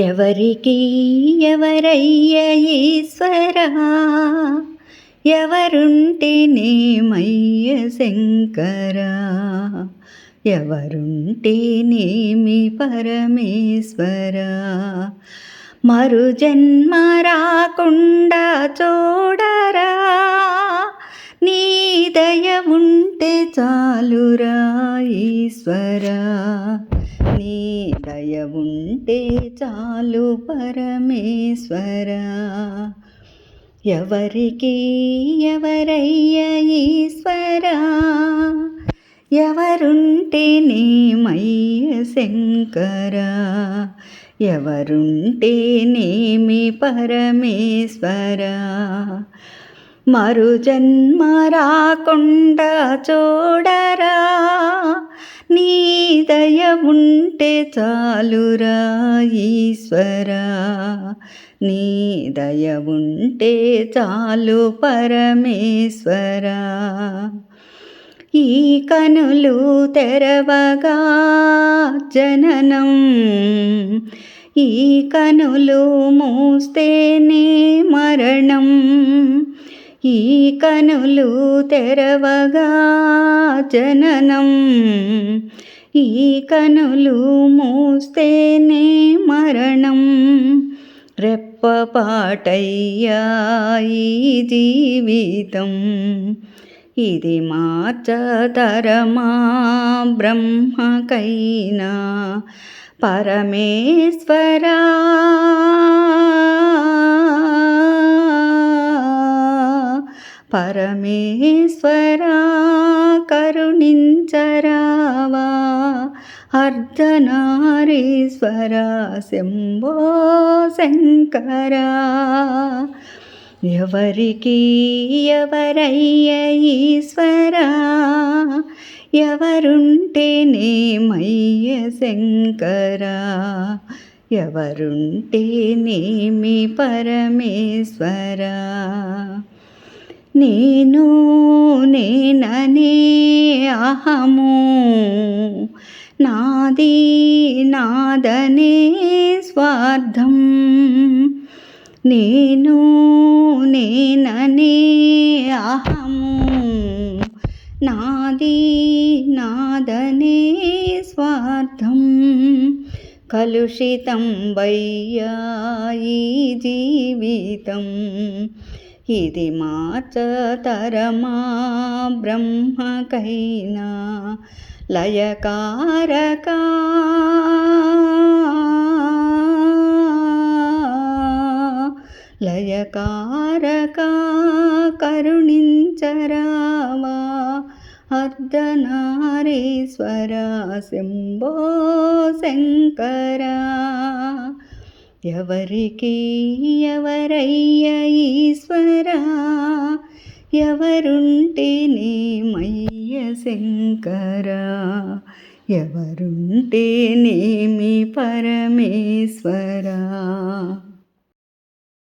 ఎవరికి ఎవరయ్య ఈశ్వరా, ఎవరుంటేనేమయ్య శంకరా, ఎవరుంటేనేమి పరమేశ్వరా. మరు జన్మ రాకుండా చూడరా, నీ దయ ఉంటే చాలురా ఈశ్వరా, నీ దయ ఉంటే చాలు పరమేశ్వరా. ఎవరికి ఎవరయ్య ఈశ్వరా, ఎవరుంటేనేమయ్య శంకరా, ఎవరుంటేనేమి పరమేశ్వరా. మరు జన్మ రాకుండా చూడరా, నీ దయ ఉంటే చాలురా ఈశ్వరా, నీ దయ ఉంటే చాలు పరమేశ్వరా. ఈ కనులు తెరవగా జననం, ఈ కనులు మూస్తేనే మరణం, ఈ కనులు తెరవగా జననం, ఈ కనులు మూస్తేనే మరణం. రెప్పపాటయ్యా ఈ జీవితం, ఇది మార్చతరమా బ్రహ్మకైనా పరమేశ్వరా. పరమేశ్వరా కరుణించరావా, అర్ధనారీశ్వరా శంభో శంకరా. ఎవరికి ఎవరయ్య ఈశ్వరా, ఎవరుంటేనేమయ్య శంకరా, ఎవరుంటేనేమి పరమేశ్వరా. నేను నేననే అహము, నాది నాదనే స్వార్థం, నేను నేననే అహము, నాది నాదనే స్వార్థం. కలుషితం వయ్యా ఈ జీవితం, ఇది మార్చతరమా బ్రహ్మకైనా లయకారకా. లయకారకా కరుణించరావా, అర్ధనారీశ్వరా శంభో శంకరా. ఎవరికి ఎవరయ్య ఈశ్వరా, ఎవరుంటేనేమయ్య శంకరా, ఎవరుంటేనేమి పరమేశ్వరా.